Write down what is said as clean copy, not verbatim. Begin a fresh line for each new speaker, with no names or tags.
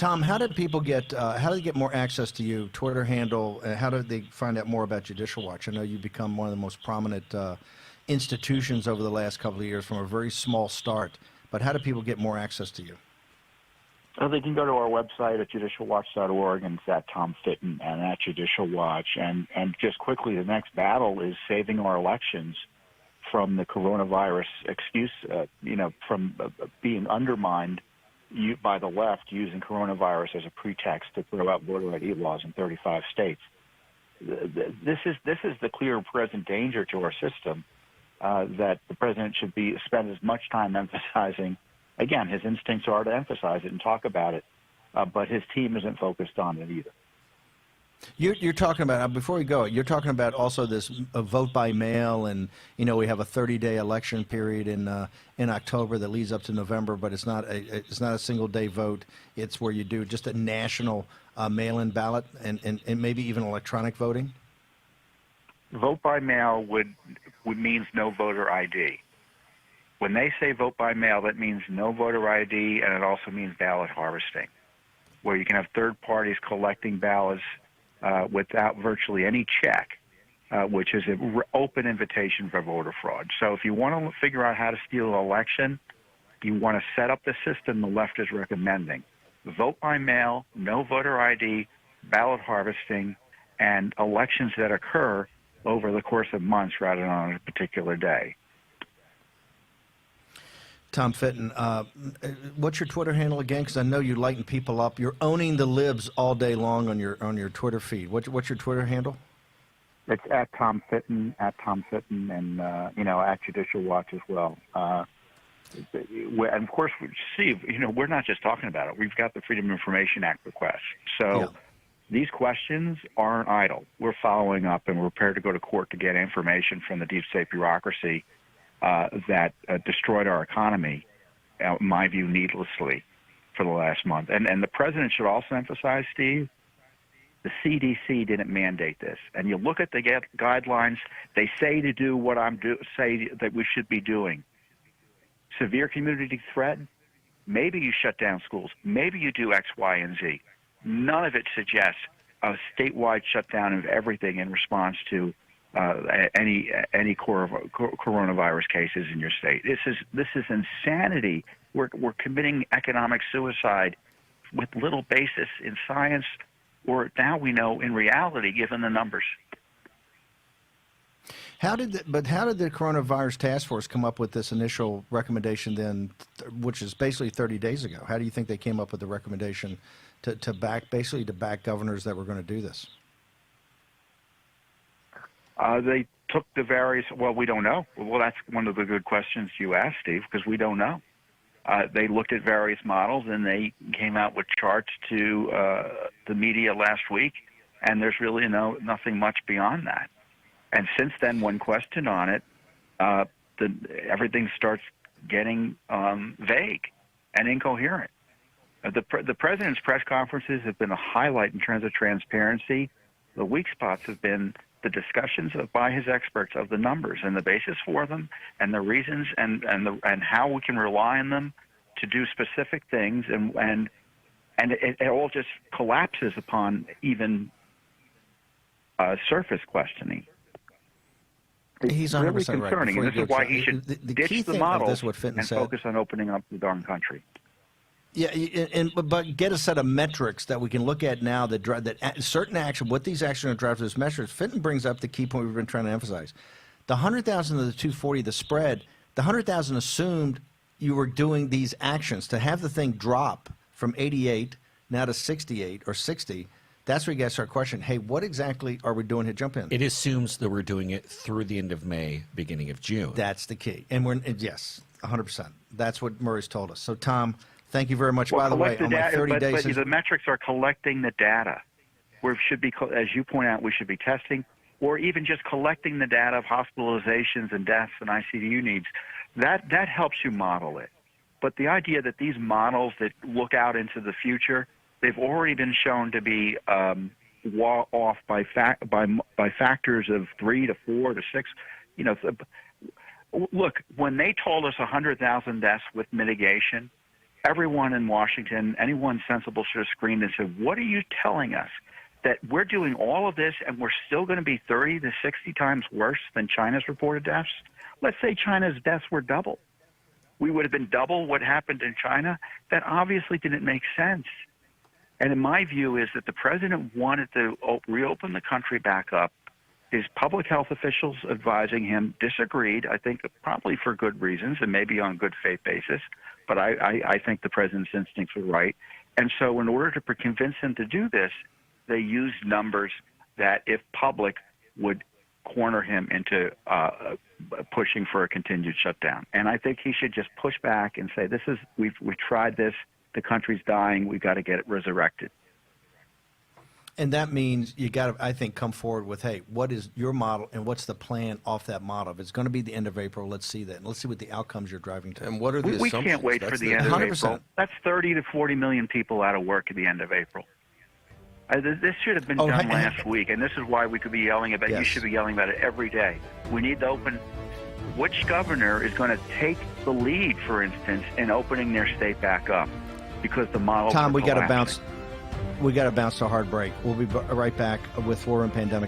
Tom, how did people get more access to you? Twitter handle. How did they find out more about Judicial Watch? I know you've become one of the most prominent institutions over the last couple of years from a very small start. But how do people get more access to you?
Well, they can go to our website at judicialwatch.org, and it's at Tom Fitton and at Judicial Watch. And just quickly, the next battle is saving our elections from the coronavirus excuse, from being undermined by the left using coronavirus as a pretext to throw out voter ID laws in 35 states. This is the clear present danger to our system that the president should spend as much time emphasizing. Again, his instincts are to emphasize it and talk about it, but his team isn't focused on it either.
You're talking about, before we go, you're talking about also this vote by mail, and we have a 30-day election period in October that leads up to November, but it's not a single-day vote. It's where you do just a national mail-in ballot and maybe even electronic voting.
Vote by mail would means no voter ID. When they say vote by mail, that means no voter ID, and it also means ballot harvesting, where you can have third parties collecting ballots without virtually any check, which is an open invitation for voter fraud. So if you want to figure out how to steal an election, you want to set up the system the left is recommending. Vote by mail, no voter ID, ballot harvesting, and elections that occur over the course of months rather than on a particular day.
Tom Fitton, what's your Twitter handle again? Because I know you lighten people up. You're owning the libs all day long on your Twitter feed. What's your Twitter handle?
It's at Tom Fitton, and at Judicial Watch as well. And of course, Steve, we're not just talking about it. We've got the Freedom of Information Act request. So these questions aren't idle. We're following up, and we're prepared to go to court to get information from the deep state bureaucracy that destroyed our economy, in my view, needlessly for the last month. And the president should also emphasize, Steve, the CDC didn't mandate this. And you look at the guidelines, they say to do what say that we should be doing. Severe community threat, maybe you shut down schools, maybe you do X, Y, and Z. None of it suggests a statewide shutdown of everything in response to any coronavirus cases in your state. This is insanity. We're committing economic suicide with little basis in science, or now we know in reality, given the numbers.
How did the coronavirus task force come up with this initial recommendation then, which is basically 30 days ago? How do you think they came up with the recommendation to back governors that were going to do this?
They took the various, we don't know. Well, that's one of the good questions you asked, Steve, because we don't know. They looked at various models, and they came out with charts to the media last week, and there's really nothing much beyond that. And since then, when questioned on it, everything starts getting vague and incoherent. The president's press conferences have been a highlight in terms of transparency. The weak spots have been the discussions by his experts of the numbers and the basis for them, and the reasons, and how we can rely on them to do specific things, and it all just collapses upon even surface questioning.
He's 100%
really concerning,
right.
and this is why he should ditch the model and
said.
focus on opening up the darn country.
Yeah, but get a set of metrics that we can look at now that certain action, what these actions are driving to those measures. Fitton brings up the key point we've been trying to emphasize. The 100,000 to the 240, the spread, the 100,000 assumed you were doing these actions. To have the thing drop from 88 now to 68 or 60, that's where you guys start questioning, hey, what exactly are we doing to jump in?
It assumes that we're doing it through the end of May, beginning of June.
That's the key. And yes, 100%. That's what Murray's told us. So, Tom, thank you very much.
Well,
by the way, on my 30 days.
But the metrics are collecting the data. We should be, as you point out, we should be testing, or even just collecting the data of hospitalizations and deaths and ICU needs. That helps you model it. But the idea that these models that look out into the future, they've already been shown to be off by factors of 3 to 4 to 6. Look, when they told us 100,000 deaths with mitigation, everyone in Washington, anyone sensible should have screamed and said, what are you telling us? That we're doing all of this and we're still going to be 30 to 60 times worse than China's reported deaths? Let's say China's deaths were double. We would have been double what happened in China. That obviously didn't make sense. And in my view is that the president wanted to reopen the country back up. His public health officials advising him disagreed, I think probably for good reasons and maybe on good faith basis. But I think the president's instincts were right. And so in order to convince him to do this, they used numbers that, if public, would corner him into pushing for a continued shutdown. And I think he should just push back and say, we've tried this. The country's dying. We've got to get it resurrected.
And that means you got to, I think, come forward with, hey, what is your model and what's the plan off that model? If it's going to be the end of April, let's see that. And let's see what the outcomes you're driving to.
And what are the
We
assumptions?
can't wait for the end of
100%.
April. That's 30 to 40 million people out of work at the end of April. This should have been done last week, and this is why we could be yelling about it. You should be yelling about it every day. We need to open. Which governor is going to take the lead, for instance, in opening their state back up? Because the model.
Tom, we got to bounce. We got to bounce to a hard break. We'll be right back with War Room Pandemic.